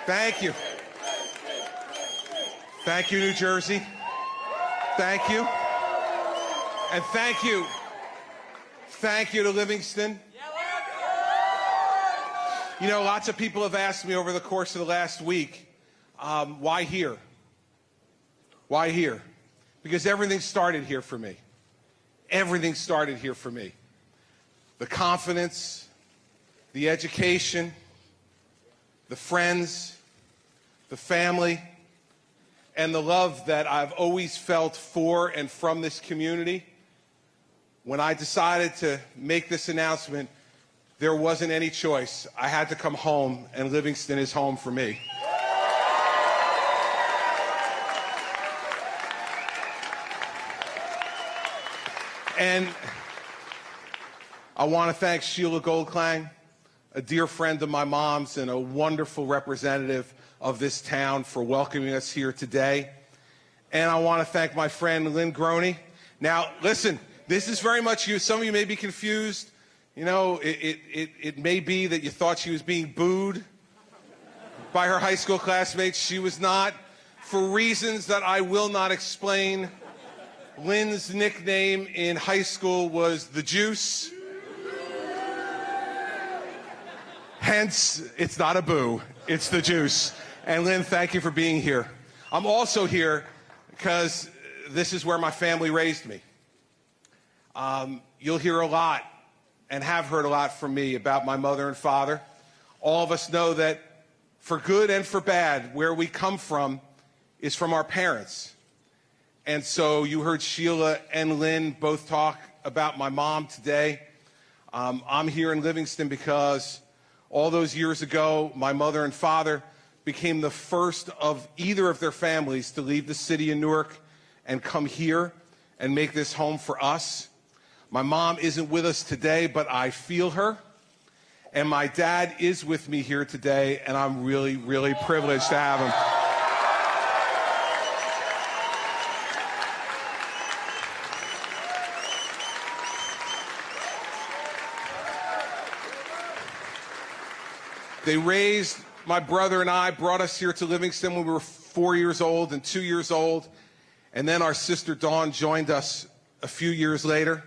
Thank you. Thank you, New Jersey. Thank you. And thank you. Thank you to Livingston. You know, lots of people have asked me over the course of the last week, why here? Why here? Because everything started here for me. Everything started here for me. The confidence, the education, the friends, the family, and the love that I've always felt for and from this community. When I decided to make this announcement, there wasn't any choice. I had to come home, and Livingston is home for me. And I want to thank Sheila Goldklang, a dear friend of my mom's and a wonderful representative of this town, for welcoming us here today. And I want to thank my friend Lynn Groney. Now, listen, this is very much you. Some of you may be confused. You know, it may be that you thought she was being booed by her high school classmates. She was not. For reasons that I will not explain, Lynn's nickname in high school was the Juice. Hence, it's not a boo, it's the Juice. And Lynn, thank you for being here. I'm also here because this is where my family raised me. You'll hear a lot and have heard a lot from me about my mother and father. All of us know that for good and for bad, where we come from is from our parents. And so you heard Sheila and Lynn both talk about my mom today. I'm here in Livingston because all those years ago, my mother and father became the first of either of their families to leave the city of Newark and come here and make this home for us. My mom isn't with us today, but I feel her. And my dad is with me here today, and I'm really, really privileged to have him. They raised my brother and I, brought us here to Livingston when we were 4 years old and 2 years old. And then our sister Dawn joined us a few years later.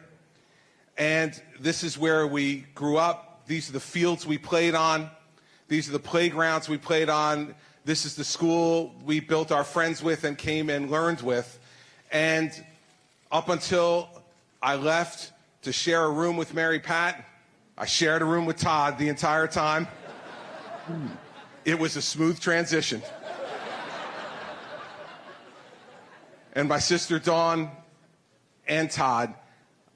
And this is where we grew up. These are the fields we played on. These are the playgrounds we played on. This is the school we built our friends with and came and learned with. And up until I left to share a room with Mary Pat, I shared a room with Todd the entire time. It was a smooth transition. And my sister Dawn and Todd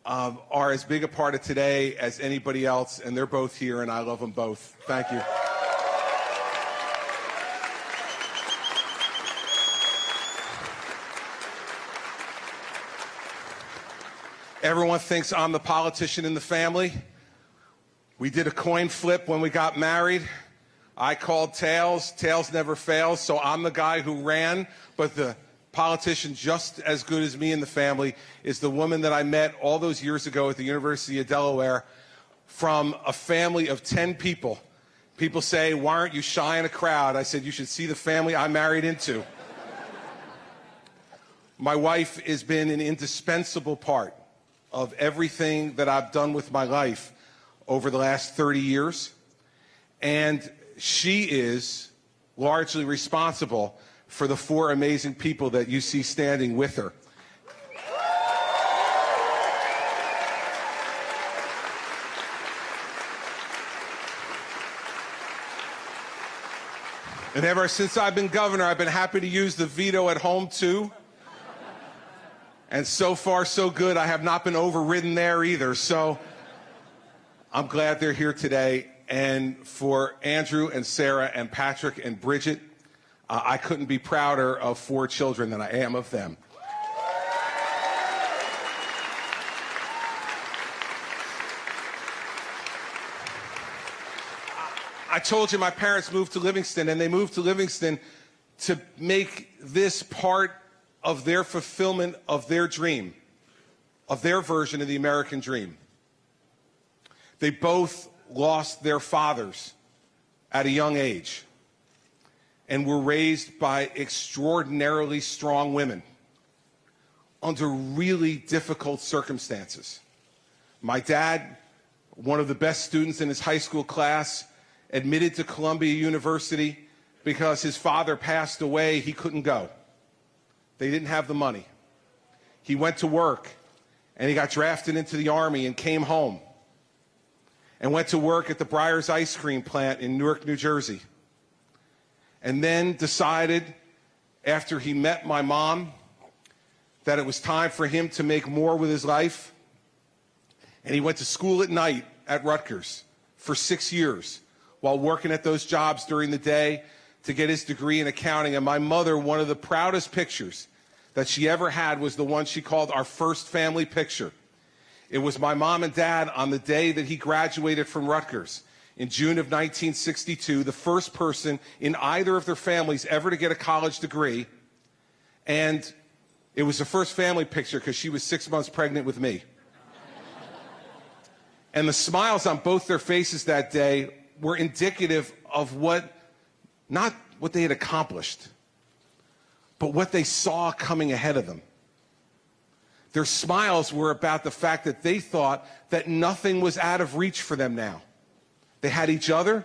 are as big a part of today as anybody else, and they're both here, and I love them both. Thank you. Everyone thinks I'm the politician in the family. We did a coin flip when we got married. I called tails. Tails never fails, so I'm the guy who ran, but the politician just as good as me in the family is the woman that I met all those years ago at the University of Delaware from a family of 10 people. People say, why aren't you shy in a crowd? I said, you should see the family I married into. My wife has been an indispensable part of everything that I've done with my life over the last 30 years. And she is largely responsible for the 4 amazing people that you see standing with her. And ever since I've been governor, I've been happy to use the veto at home, too. And so far, so good. I have not been overridden there either. So I'm glad they're here today. And for Andrew and Sarah and Patrick and Bridget, I couldn't be prouder of 4 children than I am of them. I told you my parents moved to Livingston, and they moved to Livingston to make this part of their fulfillment of their dream, of their version of the American dream. They both lost their fathers at a young age. and were raised by extraordinarily strong women under really difficult circumstances. My dad, one of the best students in his high school class, admitted to Columbia University because his father passed away. He couldn't go. They didn't have the money. He went to work, and he got drafted into the Army and came home and went to work at the Breyers ice cream plant in Newark, New Jersey. And then decided, after he met my mom, that it was time for him to make more with his life. And he went to school at night at Rutgers for 6 years while working at those jobs during the day to get his degree in accounting. And my mother, one of the proudest pictures that she ever had was the one she called our first family picture. It was my mom and dad on the day that he graduated from Rutgers in June of 1962, the first person in either of their families ever to get a college degree. And it was the first family picture because she was 6 months pregnant with me. And the smiles on both their faces that day were indicative of not what they had accomplished, but what they saw coming ahead of them. Their smiles were about the fact that they thought that nothing was out of reach for them now. They had each other,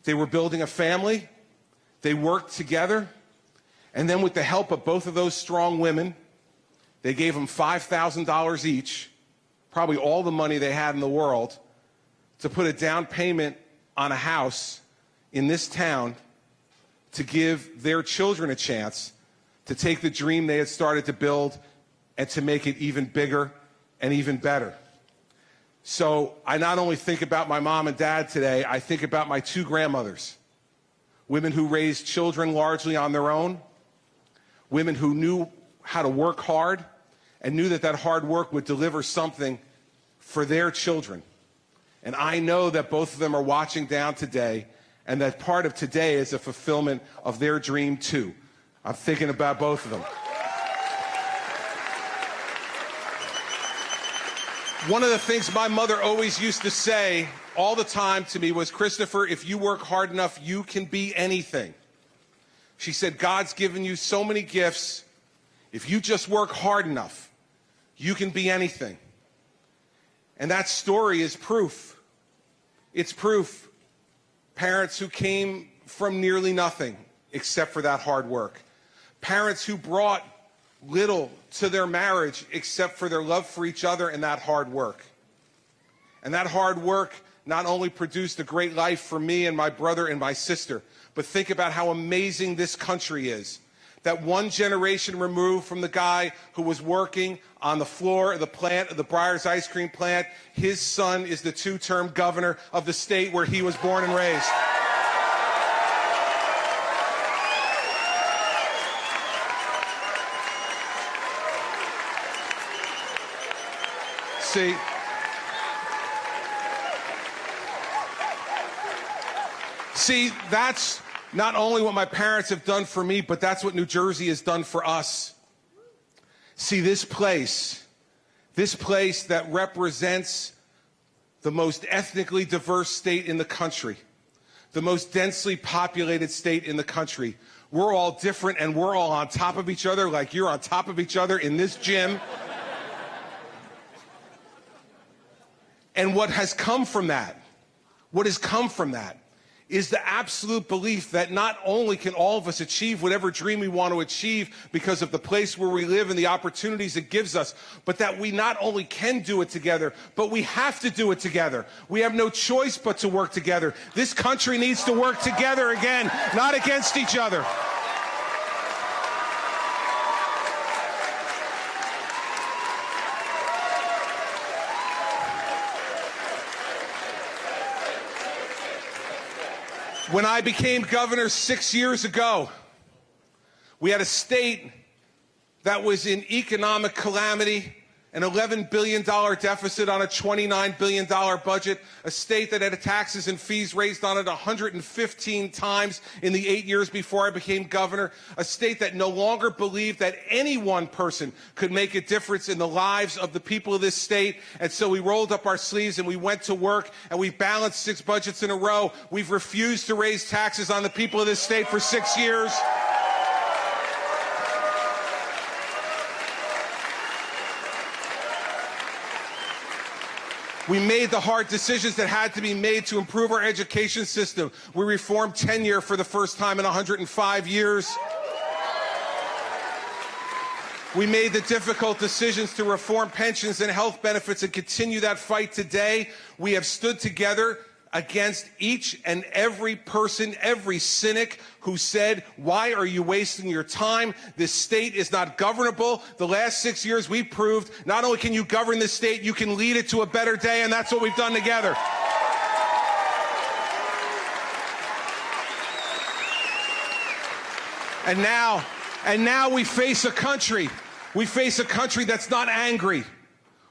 they were building a family, they worked together, and then with the help of both of those strong women, they gave them $5,000 each, probably all the money they had in the world, to put a down payment on a house in this town to give their children a chance to take the dream they had started to build and to make it even bigger and even better. So I not only think about my mom and dad today, I think about my two grandmothers, women who raised children largely on their own, women who knew how to work hard and knew that that hard work would deliver something for their children. And I know that both of them are watching down today, and that part of today is a fulfillment of their dream too. I'm thinking about both of them. One of the things my mother always used to say all the time to me was, Christopher, if you work hard enough, you can be anything. She said, God's given you so many gifts. If you just work hard enough, you can be anything. And that story is proof. It's proof. Parents who came from nearly nothing except for that hard work. Parents who brought little to their marriage except for their love for each other and that hard work. And that hard work not only produced a great life for me and my brother and my sister, but think about how amazing this country is. That one generation removed from the guy who was working on the floor of the plant, of the Breyers ice cream plant, his son is the two-term governor of the state where he was born and raised. See, that's not only what my parents have done for me, but that's what New Jersey has done for us. See, this place that represents the most ethnically diverse state in the country, the most densely populated state in the country, we're all different and we're all on top of each other like you're on top of each other in this gym. And what has come from that is the absolute belief that not only can all of us achieve whatever dream we want to achieve because of the place where we live and the opportunities it gives us, but that we not only can do it together, but we have to do it together. We have no choice but to work together. This country needs to work together again, not against each other. When I became governor 6 years ago, we had a state that was in economic calamity an $11 billion deficit on a $29 billion budget, a state that had taxes and fees raised on it 115 times in the 8 years before I became governor, a state that no longer believed that any one person could make a difference in the lives of the people of this state. And so we rolled up our sleeves and we went to work, and we balanced 6 budgets in a row. We've refused to raise taxes on the people of this state for 6 years. We made the hard decisions that had to be made to improve our education system. We reformed tenure for the first time in 105 years. We made the difficult decisions to reform pensions and health benefits and continue that fight today. We have stood together against each and every person, every cynic who said, why are you wasting your time? This state is not governable. The last 6 years we proved not only can you govern this state, you can lead it to a better day, and that's what we've done together. And now we face a country. We face a country that's not angry.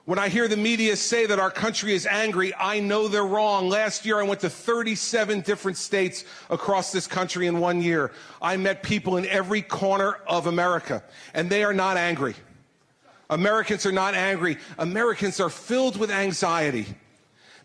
When I hear the media say that our country is angry, I know they're wrong. Last year, I went to 37 different states across this country in 1 year. I met people in every corner of America, and they are not angry. Americans are not angry. Americans are filled with anxiety.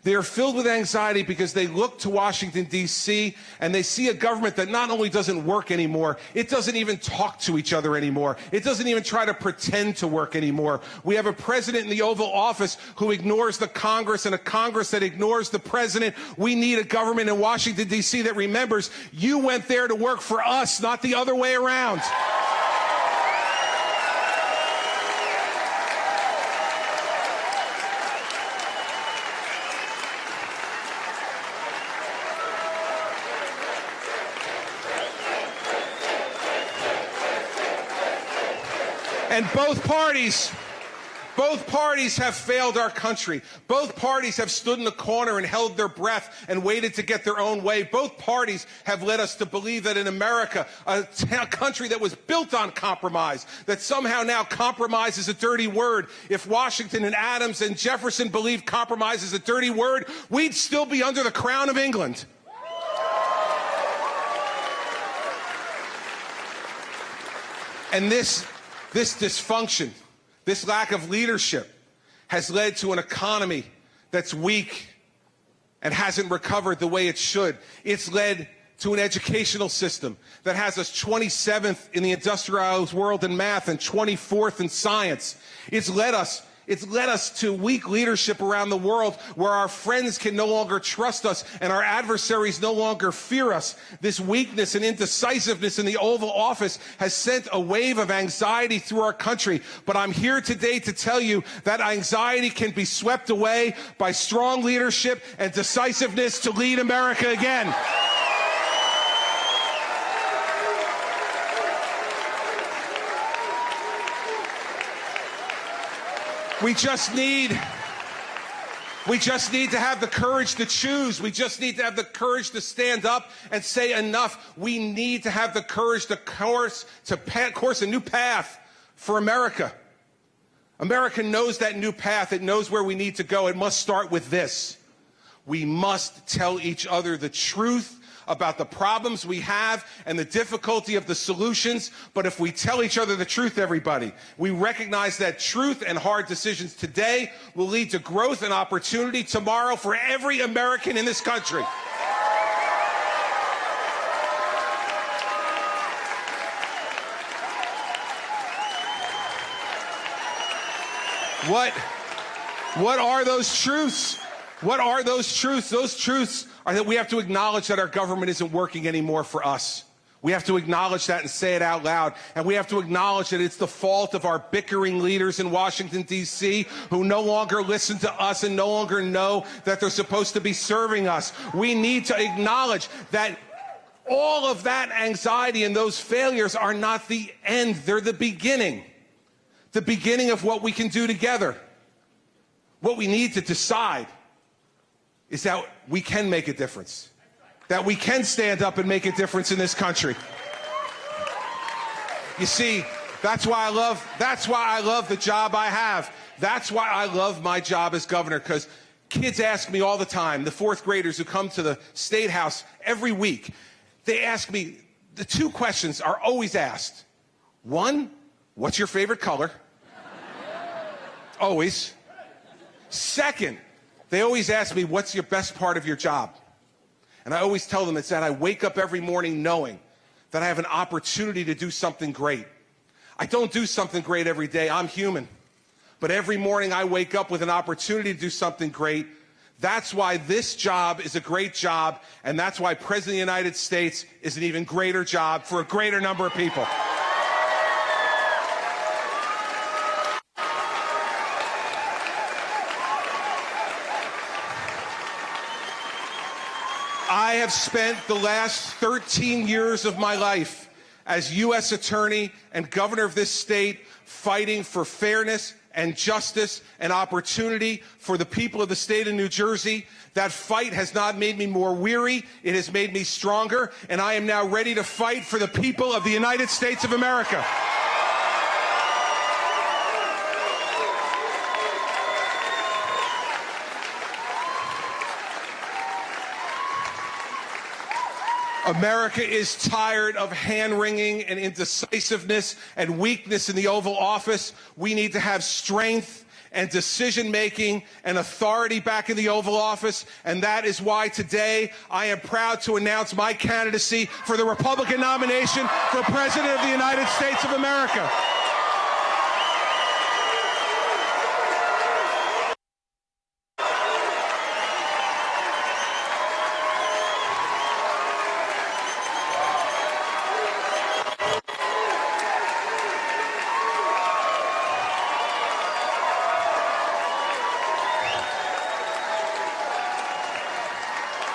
They are filled with anxiety because they look to Washington, D.C., and they see a government that not only doesn't work anymore, it doesn't even talk to each other anymore. It doesn't even try to pretend to work anymore. We have a president in the Oval Office who ignores the Congress, and a Congress that ignores the president. We need a government in Washington, D.C. that remembers you went there to work for us, not the other way around. And both parties have failed our country. Both parties have stood in the corner and held their breath and waited to get their own way. Both parties have led us to believe that in America, a country that was built on compromise, that somehow now compromise is a dirty word. If Washington and Adams and Jefferson believed compromise is a dirty word, we'd still be under the crown of England. And this dysfunction, this lack of leadership has led to an economy that's weak and hasn't recovered the way it should. It's led to an educational system that has us 27th in the industrialized world in math and 24th in science. It's led us to weak leadership around the world where our friends can no longer trust us and our adversaries no longer fear us. This weakness and indecisiveness in the Oval Office has sent a wave of anxiety through our country. But I'm here today to tell you that anxiety can be swept away by strong leadership and decisiveness to lead America again. We just need to have the courage to choose. We just need to have the courage to stand up and say enough. We need to have the courage to course a new path for America. America knows that new path. It knows where we need to go. It must start with this. We must tell each other the truth about the problems we have and the difficulty of the solutions. But if we tell each other the truth, everybody, we recognize that truth and hard decisions today will lead to growth and opportunity tomorrow for every American in this country. What are those truths? What are those truths? Those truths are that we have to acknowledge that our government isn't working anymore for us. We have to acknowledge that and say it out loud. And we have to acknowledge that it's the fault of our bickering leaders in Washington, D.C., who no longer listen to us and no longer know that they're supposed to be serving us. We need to acknowledge that all of that anxiety and those failures are not the end. They're the beginning of what we can do together. What we need to decide is that we can make a difference, that we can stand up and make a difference in this country. You see, that's why I love the job I have. That's why I love my job as governor, because kids ask me all the time, the fourth graders who come to the State House every week, they ask me, the two questions are always asked. One, what's your favorite color? Always. Second, they always ask me, what's your best part of your job? And I always tell them it's that I wake up every morning knowing that I have an opportunity to do something great. I don't do something great every day. I'm human. But every morning I wake up with an opportunity to do something great. That's why this job is a great job, and that's why President of the United States is an even greater job for a greater number of people. I have spent the last 13 years of my life as U.S. Attorney and Governor of this state fighting for fairness and justice and opportunity for the people of the state of New Jersey. That fight has not made me more weary. It has made me stronger, and I am now ready to fight for the people of the United States of America. America is tired of hand-wringing and indecisiveness and weakness in the Oval Office. We need to have strength and decision-making and authority back in the Oval Office, and that is why today I am proud to announce my candidacy for the Republican nomination for President of the United States of America.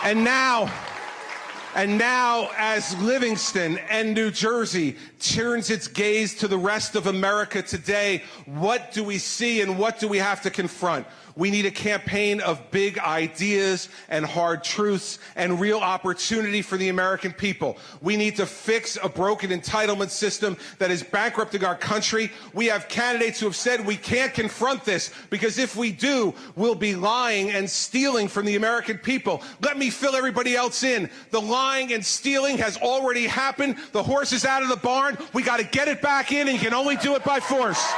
And now, as Livingston and New Jersey turns its gaze to the rest of America today, what do we see and what do we have to confront? We need a campaign of big ideas and hard truths and real opportunity for the American people. We need to fix a broken entitlement system that is bankrupting our country. We have candidates who have said we can't confront this because if we do, we'll be lying and stealing from the American people. Let me fill everybody else in. The lying and stealing has already happened. The horse is out of the barn. We got to get it back in, and you can only do it by force.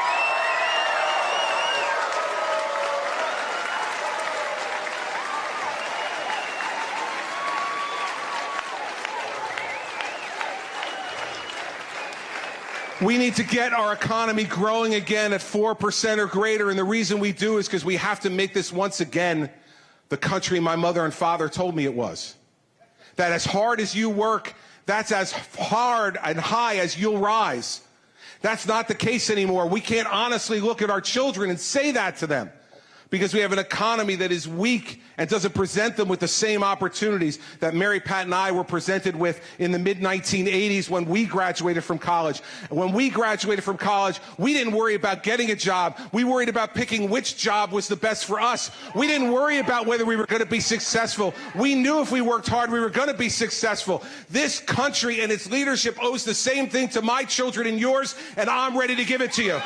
We need to get our economy growing again at 4% or greater, and the reason we do is because we have to make this once again the country my mother and father told me it was. That as hard as you work, that's as hard and high as you'll rise. That's not the case anymore. We can't honestly look at our children and say that to them because we have an economy that is weak and doesn't present them with the same opportunities that Mary Pat and I were presented with in the mid-1980s when we graduated from college. And when we graduated from college, we didn't worry about getting a job. We worried about picking which job was the best for us. We didn't worry about whether we were going to be successful. We knew if we worked hard, we were going to be successful. This country and its leadership owes the same thing to my children and yours, and I'm ready to give it to you.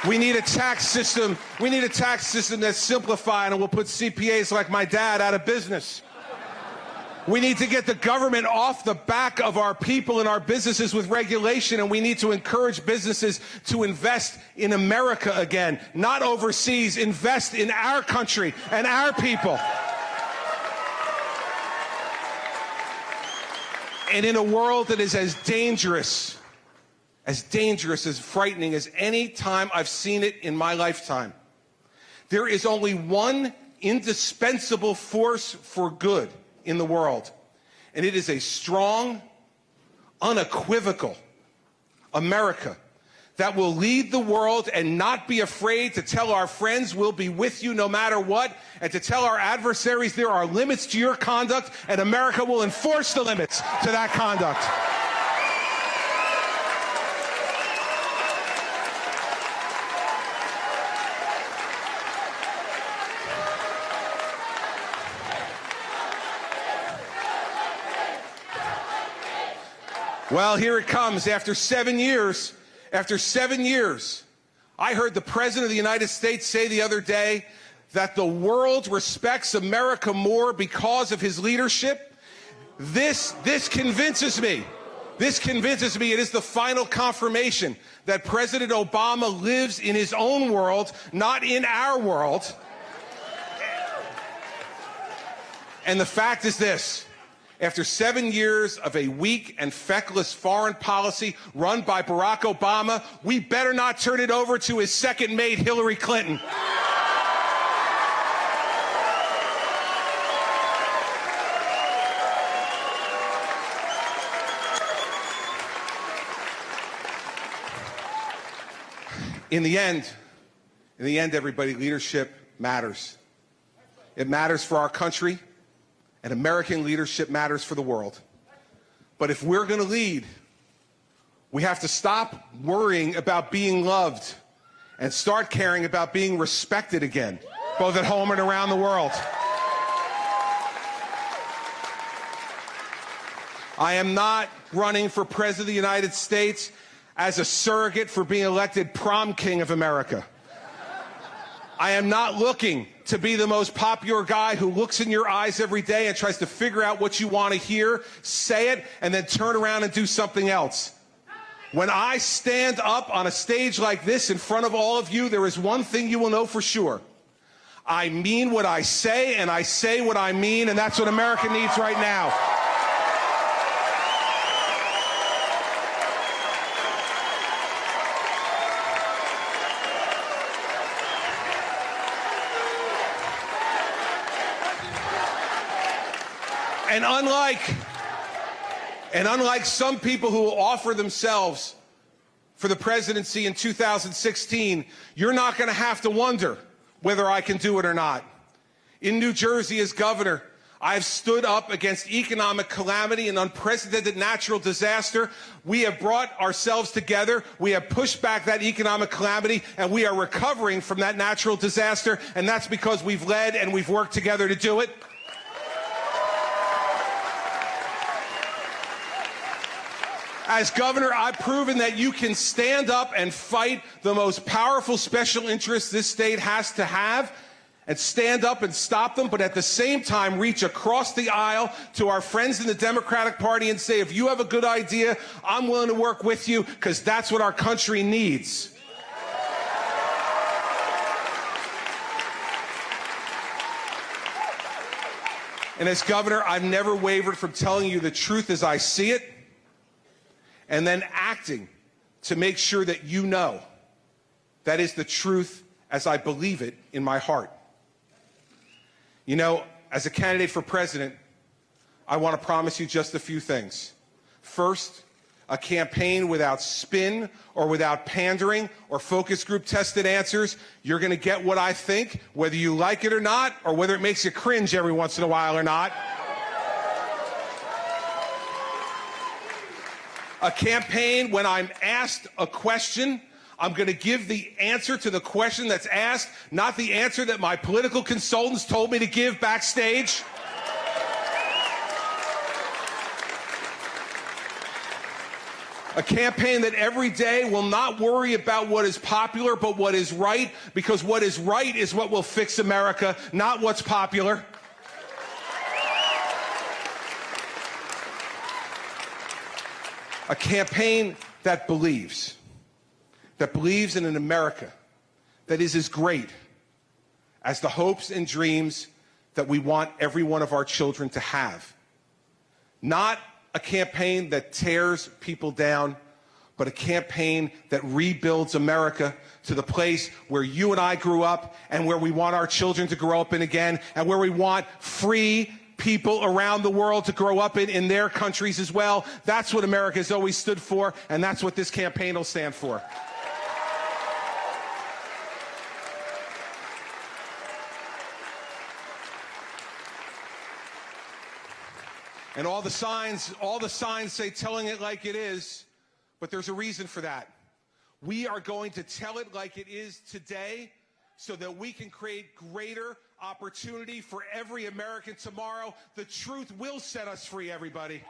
We need a tax system. We need a tax system that's simplified and will put CPAs like my dad out of business. We need to get the government off the back of our people and our businesses with regulation, and we need to encourage businesses to invest in America again, not overseas. Invest in our country and our people. And in a world that is as dangerous, as frightening as any time I've seen it in my lifetime, there is only one indispensable force for good in the world, and it is a strong, unequivocal America that will lead the world and not be afraid to tell our friends we'll be with you no matter what, and to tell our adversaries there are limits to your conduct, and America will enforce the limits to that conduct. Well, here it comes. After 7 years, I heard the President of the United States say the other day that the world respects America more because of his leadership. This convinces me. This convinces me it is the final confirmation that President Obama lives in his own world, not in our world. And the fact is this. After 7 years of a weak and feckless foreign policy run by Barack Obama, we better not turn it over to his second mate, Hillary Clinton. In the end, everybody, leadership matters. It matters for our country, and American leadership matters for the world. But if we're going to lead, we have to stop worrying about being loved and start caring about being respected again, both at home and around the world. I am not running for President of the United States as a surrogate for being elected prom king of America. I am not looking to be the most popular guy who looks in your eyes every day and tries to figure out what you want to hear, say it, and then turn around and do something else. When I stand up on a stage like this in front of all of you, there is one thing you will know for sure. I mean what I say, and I say what I mean, and that's what America needs right now. And unlike some people who will offer themselves for the presidency in 2016, you're not going to have to wonder whether I can do it or not. In New Jersey as governor, I've stood up against economic calamity and unprecedented natural disaster. We have brought ourselves together. We have pushed back that economic calamity, and we are recovering from that natural disaster, and that's because we've led and we've worked together to do it. As governor, I've proven that you can stand up and fight the most powerful special interests this state has to have, and stand up and stop them, but at the same time reach across the aisle to our friends in the Democratic Party and say, if you have a good idea, I'm willing to work with you, because that's what our country needs. And as governor, I've never wavered from telling you the truth as I see it, and then acting to make sure that you know that is the truth as I believe it in my heart. You know, as a candidate for president, I want to promise you just a few things. First, a campaign without spin or without pandering or focus group tested answers. You're going to get what I think, whether you like it or not, or whether it makes you cringe every once in a while or not. A campaign, when I'm asked a question, I'm going to give the answer to the question that's asked, not the answer that my political consultants told me to give backstage. A campaign that every day will not worry about what is popular, but what is right, because what is right is what will fix America, not what's popular. A campaign that believes in an America that is as great as the hopes and dreams that we want every one of our children to have. Not a campaign that tears people down, but a campaign that rebuilds America to the place where you and I grew up, and where we want our children to grow up in again, and where we want free people around the world to grow up in their countries as well. That's what America has always stood for, and that's what this campaign will stand for. And all the signs say telling it like it is, but there's a reason for that. We are going to tell it like it is today, so that we can create greater opportunity for every American tomorrow. The truth will set us free, everybody.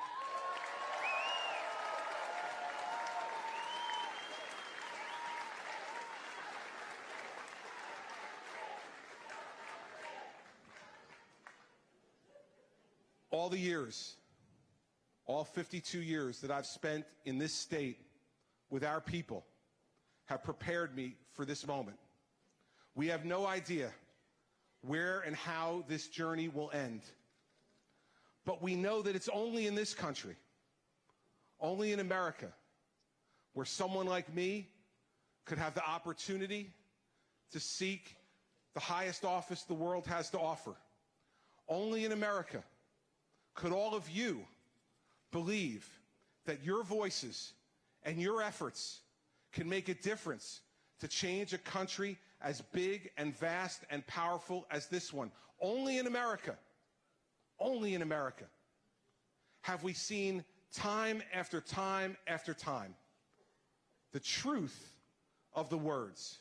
All the years, all 52 years that I've spent in this state with our people have prepared me for this moment. We have no idea where and how this journey will end. But we know that it's only in this country, only in America, where someone like me could have the opportunity to seek the highest office the world has to offer. Only in America could all of you believe that your voices and your efforts can make a difference to change a country as big and vast and powerful as this one. Only in America have we seen time after time after time the truth of the words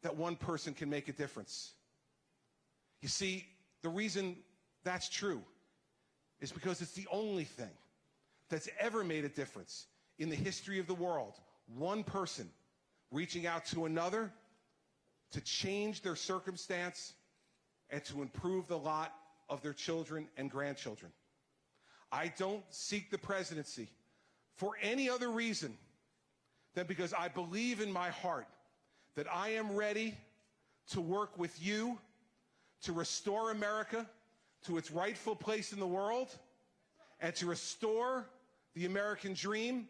that one person can make a difference. You see, the reason that's true is because it's the only thing that's ever made a difference in the history of the world. One person reaching out to another to change their circumstance and to improve the lot of their children and grandchildren. I don't seek the presidency for any other reason than because I believe in my heart that I am ready to work with you to restore America to its rightful place in the world and to restore the American dream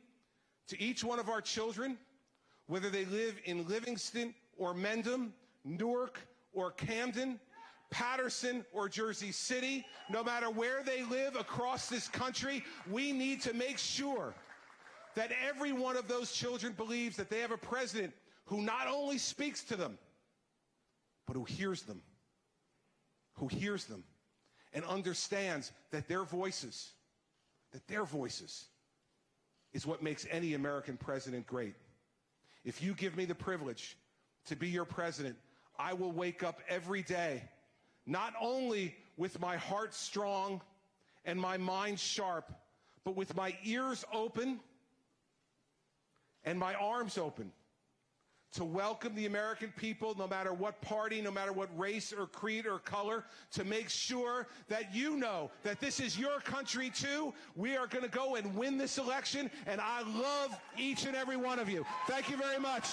to each one of our children, whether they live in Livingston or Mendham, Newark or Camden, Patterson or Jersey City, no matter where they live across this country. We need to make sure that every one of those children believes that they have a president who not only speaks to them, but who hears them and understands that their voices is what makes any American president great. If you give me the privilege to be your president, I will wake up every day not only with my heart strong and my mind sharp, but with my ears open and my arms open to welcome the American people, no matter what party, no matter what race or creed or color, to make sure that you know that this is your country too. We are going to go and win this election, and I love each and every one of you. Thank you very much.